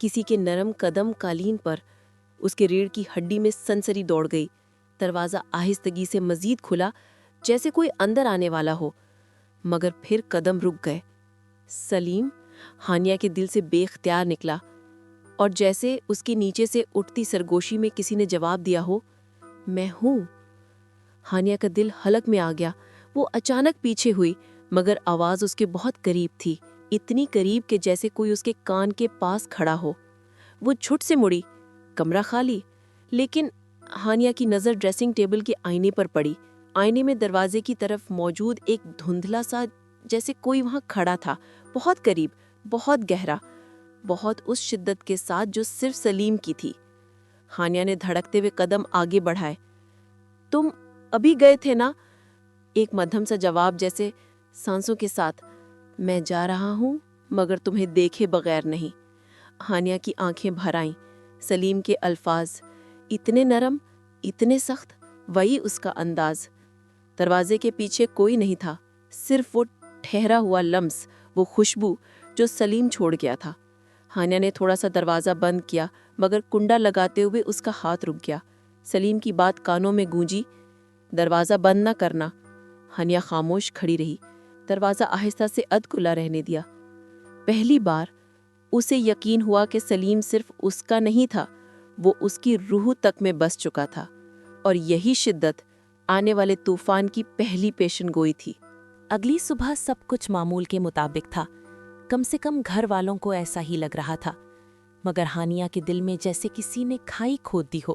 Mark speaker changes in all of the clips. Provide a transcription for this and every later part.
Speaker 1: کسی کے نرم قدم قالین پر، اس کے ریڑھ کی ہڈی میں سنسری دوڑ گئی۔ دروازہ آہستگی سے مزید کھلا، جیسے کوئی اندر آنے والا ہو، مگر پھر قدم رک گئے۔ سلیم ہانیہ کے دل سے بے اختیار نکلا، اور جیسے اس کے نیچے سے اٹھتی سرگوشی میں کسی نے جواب دیا ہو، میں ہوں۔ ہانیہ کا دل حلق میں آ گیا۔ وہ اچانک پیچھے ہوئی، مگر آواز اس کے بہت قریب تھی، اتنی قریب کہ جیسے کوئی اس کے کان کے پاس کھڑا ہو۔ وہ جھٹ سے مڑی، کمرہ خالی، لیکن ہانیہ کی نظر ڈریسنگ ٹیبل کے آئینے پر پڑی۔ آئینے میں دروازے کی طرف موجود ایک دھندلا سا، جیسے کوئی وہاں کھڑا تھا، بہت قریب، بہت گہرا، بہت اس شدت کے ساتھ جو صرف سلیم کی تھی۔ ہانیہ نے دھڑکتے ہوئے قدم آگے بڑھائے۔ تم ابھی گئے تھے نا؟ ایک مدھم سا جواب، جیسے سانسوں کے ساتھ۔ میں جا رہا ہوں، مگر تمہیں دیکھے بغیر نہیں۔ ہانیہ کی آنکھیں بھر آئیں۔ سلیم کے الفاظ اتنے نرم، اتنے سخت، وہی اس کا انداز۔ دروازے کے پیچھے کوئی نہیں تھا، صرف وہ ٹھہرا ہوا لمس، وہ خوشبو جو سلیم چھوڑ گیا تھا۔ ہانیہ نے تھوڑا سا دروازہ بند کیا، مگر کنڈا لگاتے ہوئے اس کا ہاتھ رک گیا۔ سلیم کی بات کانوں میں گونجی، دروازہ بند نہ کرنا۔ ہانیہ خاموش کھڑی رہی، دروازہ آہستہ سے کھلا رہنے دیا۔ پہلی بار اسے یقین ہوا کہ سلیم صرف اس کا نہیں تھا، وہ اس کی روح تک میں بس چکا تھا، اور یہی شدت آنے والے طوفان کی پہلی پیشن گوئی تھی۔
Speaker 2: اگلی صبح سب کچھ معمول کے مطابق تھا، کم سے کم گھر والوں کو ایسا ہی لگ رہا تھا، مگر ہانیہ کے دل میں جیسے کسی نے کھائی کھود دی ہو۔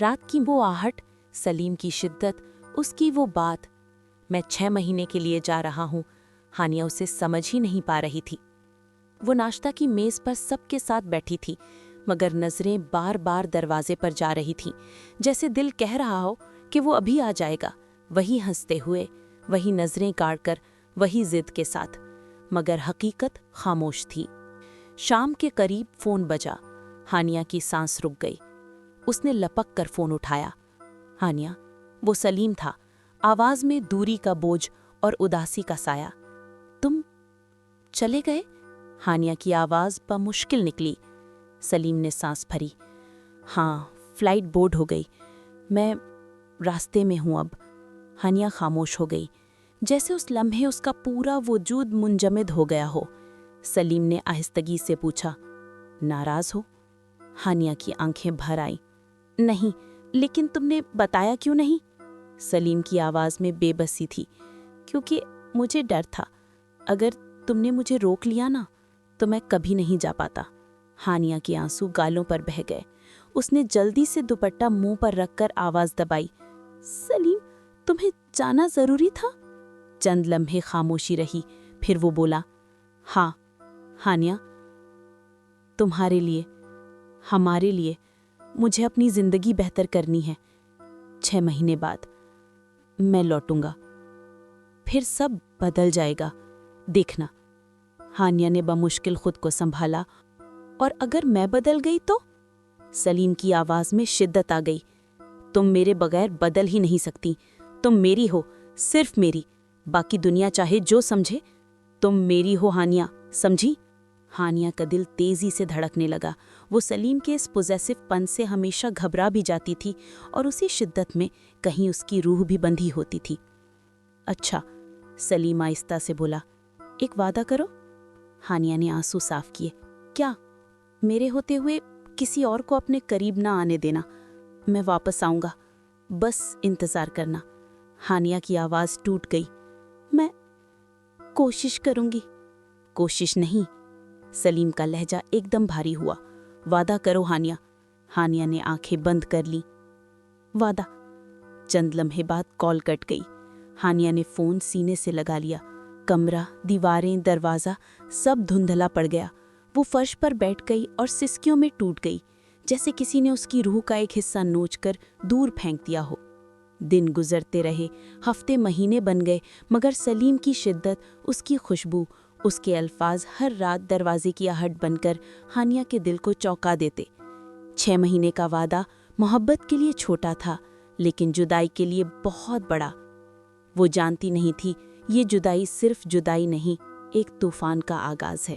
Speaker 2: رات کی وہ آہٹ، سلیم کی شدت، اس کی وہ بات، میں 6 مہینے کے لیے جا رہا ہوں، ہانیہ اسے سمجھ ہی نہیں پا رہی تھی۔ وہ ناشتہ کی میز پر سب کے ساتھ بیٹھی تھی، مگر نظریں بار بار دروازے پر جا رہی تھیں، جیسے دل کہہ رہا ہو کہ وہ ابھی آ جائے گا، وہی ہنستے ہوئے، وہی نظریں کاٹ کر، وہی ضد کے ساتھ، مگر حقیقت خاموش تھی۔ شام کے قریب فون بجا۔ ہانیہ کی سانس رک گئی۔ اس نے لپک کر فون اٹھایا۔ ہانیہ، وہ سلیم تھا، آواز میں دوری کا بوجھ اور اداسی کا سایہ۔ تم چلے گئے؟ ہانیہ کی آواز بمشکل نکلی۔ سلیم نے سانس بھری۔ ہاں، فلائٹ بورڈ ہو گئی، میں راستے میں ہوں اب۔ ہانیہ خاموش ہو گئی، جیسے اس لمحے اس کا پورا وجود منجمد ہو گیا ہو۔ سلیم نے آہستگی سے پوچھا، ناراض ہو؟ ہانیہ کی آنکھیں بھر آئیں۔ نہیں، لیکن تم نے بتایا کیوں نہیں؟ سلیم کی آواز میں بے بسی تھی۔ کیونکہ مجھے ڈر تھا، اگر تم نے مجھے روک لیا نا تو میں کبھی نہیں جا پاتا۔ ہانیہ کے آنسو گالوں پر بہہ گئے۔ اس نے جلدی سے دوپٹہ منہ پر رکھ کر آواز دبائی، سلیم، تمہیں جانا ضروری تھا؟ چند لمحے خاموشی رہی، پھر وہ بولا، ہاں ہانیہ، تمہارے لیے، ہمارے لیے، مجھے اپنی زندگی بہتر کرنی ہے۔ 6 مہینے بعد میں لوٹوں گا، پھر سب بدل جائے گا، دیکھنا۔ ہانیہ نے بمشکل خود کو سنبھالا، اور اگر میں بدل گئی تو؟ سلیم کی آواز میں شدت آ گئی۔ تم میرے بغیر بدل ہی نہیں سکتی، تم میری ہو، صرف میری، باقی دنیا چاہے جو سمجھے، تم میری ہو ہانیہ، سمجھی؟ ہانیہ کا دل تیزی سے دھڑکنے لگا۔ وہ سلیم کے اس پوزیسو پن سے ہمیشہ گھبرا بھی جاتی تھی، اور اسی شدت میں کہیں اس کی روح بھی بندھی ہوتی تھی۔ اچھا، سلیم آہستہ سے بولا، ایک وعدہ کرو۔ ہانیہ نے آنسو صاف کیے۔ کیا؟ میرے ہوتے ہوئے کسی اور کو اپنے قریب نہ آنے دینا۔ میں واپس آؤں گا، بس انتظار کرنا۔ ہانیہ کی آواز ٹوٹ گئی۔ میں کوشش کروں گی۔ کوشش نہیں، سلیم کا لہجہ ایک دم بھاری ہوا۔ وعدہ کرو ہانیہ۔ ہانیہ نے آنکھیں بند کر لی۔ وعدہ۔ چند لمحے بعد کال کٹ گئی۔ ہانیہ نے فون سینے سے لگا لیا۔ کمرہ، دیواریں، دروازہ سب دھندلا پڑ گیا۔ وہ فرش پر بیٹھ گئی اور سسکیوں میں ٹوٹ گئی، جیسے کسی نے اس کی روح کا ایک حصہ نوچ کر دور پھینک دیا ہو۔ دن گزرتے رہے، ہفتے مہینے بن گئے، مگر سلیم کی شدت، اس کی خوشبو، اس کے الفاظ ہر رات دروازے کی آہٹ بن کر ہانیہ کے دل کو چونکا دیتے۔ 6 مہینے کا وعدہ محبت کے لیے چھوٹا تھا، لیکن جدائی کے لیے بہت بڑا۔ وہ جانتی نہیں تھی یہ جدائی صرف جدائی نہیں، ایک طوفان کا آغاز ہے۔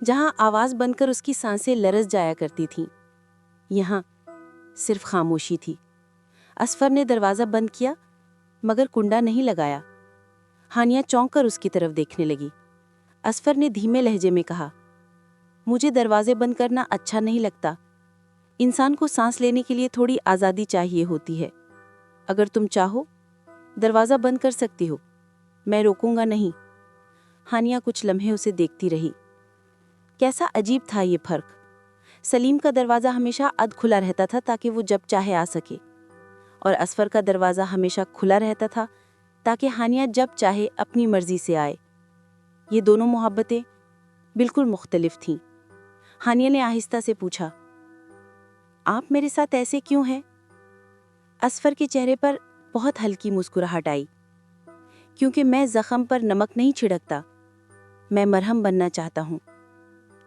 Speaker 3: جہاں آواز بن کر اس کی سانسیں لرز جایا کرتی تھیں، یہاں صرف خاموشی تھی۔ اصفر نے دروازہ بند کیا مگر کنڈا نہیں لگایا۔ ہانیہ چونک کر اس کی طرف دیکھنے لگی۔ اصفر نے دھیمے لہجے میں کہا، مجھے دروازے بند کرنا اچھا نہیں لگتا۔ انسان کو سانس لینے کے لیے تھوڑی آزادی چاہیے ہوتی ہے۔ اگر تم چاہو دروازہ بند کر سکتی ہو، میں روکوں گا نہیں۔ ہانیہ کچھ لمحے اسے دیکھتی رہی۔ کیسا عجیب تھا یہ فرق۔ سلیم کا دروازہ ہمیشہ ادھ کھلا رہتا تھا تاکہ وہ جب چاہے آ سکے، اور اصفر کا دروازہ ہمیشہ کھلا رہتا تھا تاکہ ہانیہ جب چاہے اپنی مرضی سے آئے۔ یہ دونوں محبتیں بالکل مختلف تھیں۔ ہانیہ نے آہستہ سے پوچھا، آپ میرے ساتھ ایسے کیوں ہیں؟ اصفر کے چہرے پر بہت ہلکی مسکراہٹ آئی۔ کیونکہ میں زخم پر نمک نہیں چھڑکتا، میں مرہم بننا چاہتا ہوں۔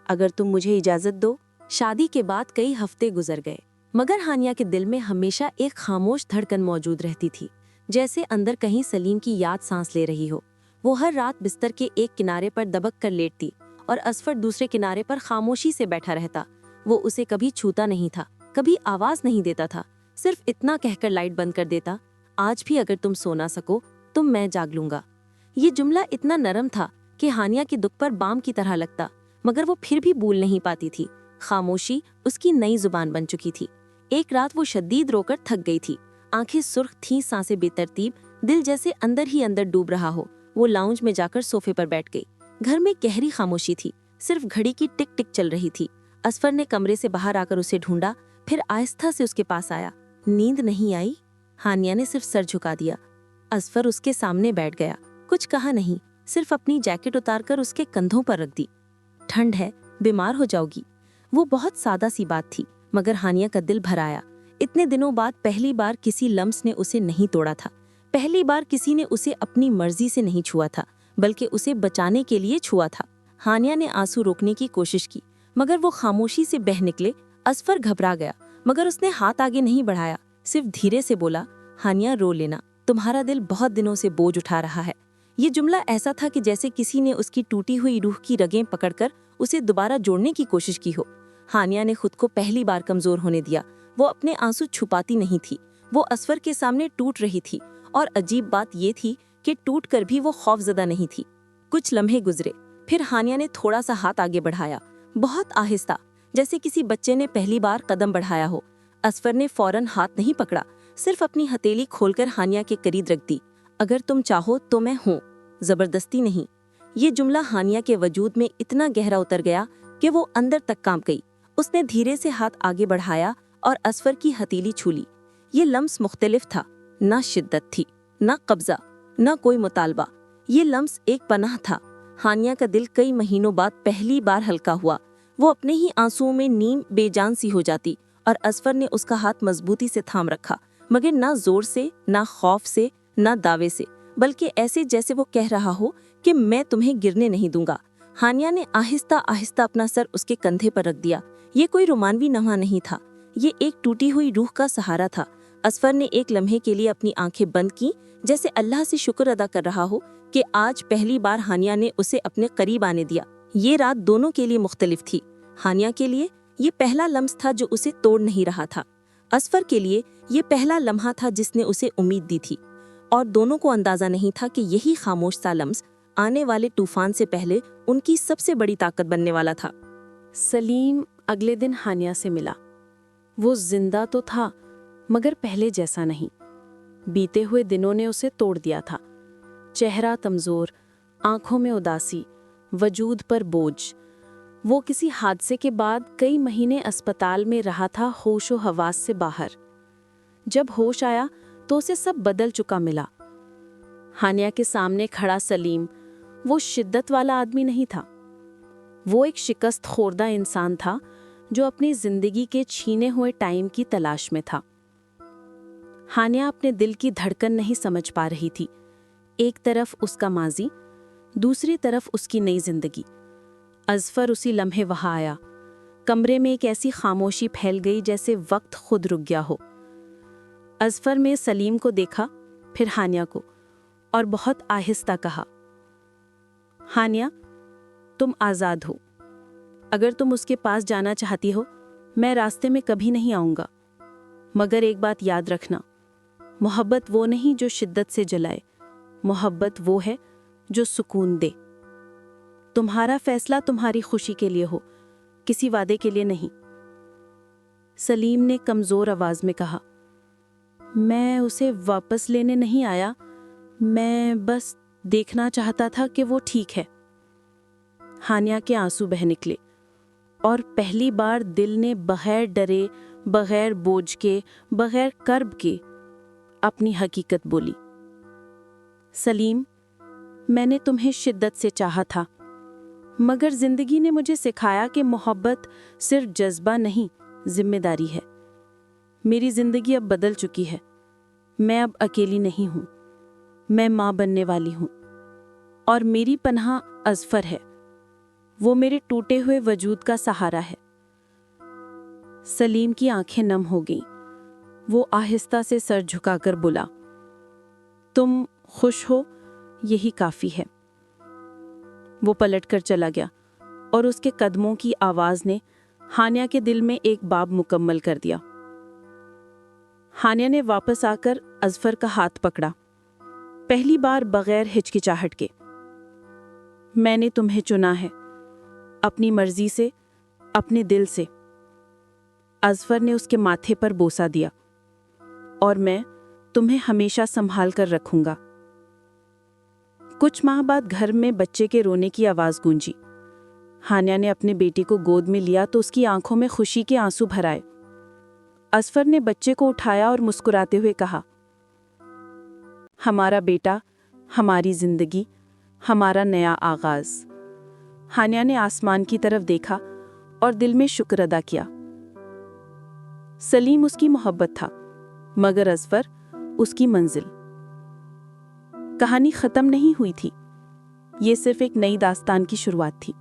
Speaker 3: اگر تم مجھے اجازت دو۔
Speaker 1: شادی کے بعد کئی ہفتے گزر گئے مگر ہانیہ کے دل میں ہمیشہ ایک خاموش دھڑکن موجود رہتی تھی، جیسے اندر کہیں سلیم کی یاد سانس لے رہی ہو۔ وہ ہر رات بستر کے ایک کنارے پر دبک کر لیٹتی اور اصفر دوسرے کنارے پر خاموشی سے بیٹھا رہتا۔ وہ اسے کبھی چھوتا نہیں تھا، کبھی آواز نہیں دیتا تھا، صرف اتنا کہہ کر لائٹ بند کر دیتا، آج بھی اگر تم سو نہ سکو تو میں جاگ لوں گا۔ یہ جملہ اتنا نرم تھا کہ ہانیہ کے دکھ پر بام کی طرح لگتا، مگر وہ پھر بھی بول نہیں پاتی تھی۔ خاموشی اس کی نئی زبان بن چکی تھی۔ ایک رات وہ شدید رو کر تھک گئی تھی، آنکھیں سرخ تھیں، سانسیں بے ترتیب، دل جیسے اندر ہی اندر ڈوب رہا ہو۔ وہ لاؤنج میں جا کر صوفے پر بیٹھ گئی۔ گھر میں گہری خاموشی تھی، صرف گھڑی کی ٹک ٹک چل رہی تھی۔ اصفر نے کمرے سے باہر آ کر اسے ڈھونڈا، پھر آہستہ سے اس کے پاس آیا۔ نیند نہیں آئی؟ ہانیہ نے صرف سر جھکا دیا۔ اصفر اس کے سامنے بیٹھ گیا، کچھ کہا نہیں، صرف اپنی جیکٹ اتار کر اس کے کندھوں پر رکھ دی۔ ٹھنڈ ہے، بیمار ہو جاؤ گی۔ وہ بہت سادہ سی بات تھی مگر ہانیہ کا دل بھر آیا۔ اتنے دنوں بعد پہلی بار کسی لمس نے اسے نہیں توڑا تھا، پہلی بار کسی نے اسے اپنی مرضی سے نہیں چھوا تھا بلکہ اسے بچانے کے لیے چھوا تھا۔ ہانیہ نے آنسو روکنے کی کوشش کی مگر وہ خاموشی سے بہہ نکلے۔ اصفر گھبرا گیا مگر اس نے ہاتھ آگے نہیں بڑھایا، صرف دھیرے سے بولا، ہانیہ رو لینا، تمہارا دل بہت دنوں سے بوجھ اٹھا رہا ہے۔ یہ جملہ ایسا تھا کہ جیسے کسی نے اس کی ٹوٹی ہوئی روح کی رگیں پکڑ کر اسے دوبارہ جوڑنے کی کوشش کی ہو۔ ہانیہ نے خود کو پہلی بار کمزور ہونے دیا۔ وہ اپنے آنسو چھپاتی نہیں تھی، وہ اصفر کے سامنے ٹوٹ رہی تھی، اور عجیب بات یہ تھی کہ ٹوٹ کر بھی وہ خوف زدہ نہیں تھی۔ کچھ لمحے گزرے، پھر ہانیہ نے تھوڑا سا ہاتھ آگے بڑھایا، بہت آہستہ، جیسے کسی بچے نے پہلی بار قدم بڑھایا ہو۔ اصفر نے فوراً ہاتھ نہیں پکڑا، صرف اپنی ہتھیلی کھول کر ہانیہ کے قریب رکھ دی۔ اگر تم چاہو تو میں ہوں، زبردستی نہیں۔ یہ جملہ ہانیہ کے وجود میں اتنا گہرا اتر گیا کہ وہ اندر تک کانپ گئی۔ اس نے دھیرے سے ہاتھ آگے بڑھایا اور اصفر کی ہتھیلی چھو لی۔ یہ لمس مختلف تھا، نہ شدت تھی، نہ قبضہ، نہ کوئی مطالبہ۔ یہ لمس ایک پناہ تھا۔ ہانیہ کا دل کئی مہینوں بعد پہلی بار ہلکا ہوا۔ وہ اپنے ہی آنسوؤں میں نیم بے جان سی ہو جاتی، اور اصفر نے اس کا ہاتھ مضبوطی سے تھام رکھا، مگر نہ زور سے، نہ خوف سے، نہ دعوے سے، بلکہ ایسے جیسے وہ کہہ رہا ہو کہ میں تمہیں گرنے نہیں دوں گا۔ ہانیہ نے آہستہ آہستہ اپنا سر اس کے کندھے پر رکھ دیا۔ یہ کوئی رومانوی نغمہ نہیں تھا، یہ ایک ٹوٹی ہوئی روح کا سہارا تھا۔ اصفر نے ایک لمحے کے لیے اپنی آنکھیں بند کی، جیسے اللہ سے شکر ادا کر رہا ہو کہ آج پہلی بار ہانیہ نے اسے اپنے قریب آنے دیا۔ یہ رات دونوں کے لیے مختلف تھی۔ ہانیہ کے لیے یہ پہلا لمس تھا جو اسے توڑ نہیں رہا تھا، اصفر کے لیے یہ پہلا لمحہ تھا جس نے اسے امید دی تھی، اور دونوں کو اندازہ نہیں تھا کہ یہی خاموش سا لمس آنے والے طوفان سے پہلے ان کی سب سے بڑی طاقت بننے والا تھا۔
Speaker 3: سلیم اگلے دن ہانیہ سے ملا۔ وہ زندہ تو تھا مگر پہلے جیسا نہیں۔ بیتے ہوئے دنوں نے اسے توڑ دیا تھا۔ چہرہ کمزور، آنکھوں میں اداسی، وجود پر بوجھ۔ وہ کسی حادثے کے بعد کئی مہینے اسپتال میں رہا تھا، ہوش و حواس سے باہر۔ جب ہوش آیا تو اسے سب بدل چکا ملا۔ ہانیہ کے سامنے کھڑا سلیم وہ شدت والا آدمی نہیں تھا، وہ ایک شکست خوردہ انسان تھا جو اپنی زندگی کے چھینے ہوئے ٹائم کی تلاش میں تھا۔ ہانیہ اپنے دل کی دھڑکن نہیں سمجھ پا رہی تھی، ایک طرف اس کا ماضی، دوسری طرف اس کی نئی زندگی۔ اصفر اسی لمحے وہاں آیا۔ کمرے میں ایک ایسی خاموشی پھیل گئی جیسے وقت خود رک گیا ہو۔ اصفر میں سلیم کو دیکھا، پھر ہانیہ کو، اور بہت آہستہ کہا، ہانیہ تم آزاد ہو، اگر تم اس کے پاس جانا چاہتی ہو، میں راستے میں کبھی نہیں آؤں گا، مگر ایک بات یاد رکھنا، محبت وہ نہیں جو شدت سے جلائے، محبت وہ ہے جو سکون دے۔ تمہارا فیصلہ تمہاری خوشی کے لیے ہو، کسی وعدے کے لیے نہیں۔ سلیم نے کمزور آواز میں کہا، میں اسے واپس لینے نہیں آیا، میں بس دیکھنا چاہتا تھا کہ وہ ٹھیک ہے۔ ہانیہ کے آنسو بہہ نکلے اور پہلی بار دل نے بغیر ڈرے، بغیر بوجھ کے، بغیر کرب کے اپنی حقیقت بولی۔ سلیم، میں نے تمہیں شدت سے چاہا تھا، مگر زندگی نے مجھے سکھایا کہ محبت صرف جذبہ نہیں، ذمہ داری ہے۔ میری زندگی اب بدل چکی ہے، میں اب اکیلی نہیں ہوں، میں ماں بننے والی ہوں، اور میری پناہ اظفر ہے، وہ میرے ٹوٹے ہوئے وجود کا سہارا ہے۔ سلیم کی آنکھیں نم ہو گئیں، وہ آہستہ سے سر جھکا کر بولا، تم خوش ہو، یہی کافی ہے۔ وہ پلٹ کر چلا گیا اور اس کے قدموں کی آواز نے ہانیہ کے دل میں ایک باب مکمل کر دیا۔ ہانیہ نے واپس آ کر اظفر کا ہاتھ پکڑا، پہلی بار بغیر ہچکچاہٹ کے۔ میں نے تمہیں چنا ہے، اپنی مرضی سے، اپنے دل سے۔ اظفر نے اس کے ماتھے پر بوسہ دیا، اور میں تمہیں ہمیشہ سنبھال کر رکھوں گا۔ کچھ ماہ بعد گھر میں بچے کے رونے کی آواز گونجی۔ ہانیہ نے اپنے بیٹے کو گود میں لیا تو اس کی آنکھوں میں خوشی کے آنسو بھر آئے۔ اظفر نے بچے کو اٹھایا اور مسکراتے ہوئے کہا، ہمارا بیٹا، ہماری زندگی، ہمارا نیا آغاز۔ ہانیہ نے آسمان کی طرف دیکھا اور دل میں شکر ادا کیا۔ سلیم اس کی محبت تھا، مگر اظفر اس کی منزل۔ کہانی ختم نہیں ہوئی تھی، یہ صرف ایک نئی داستان کی شروعات تھی۔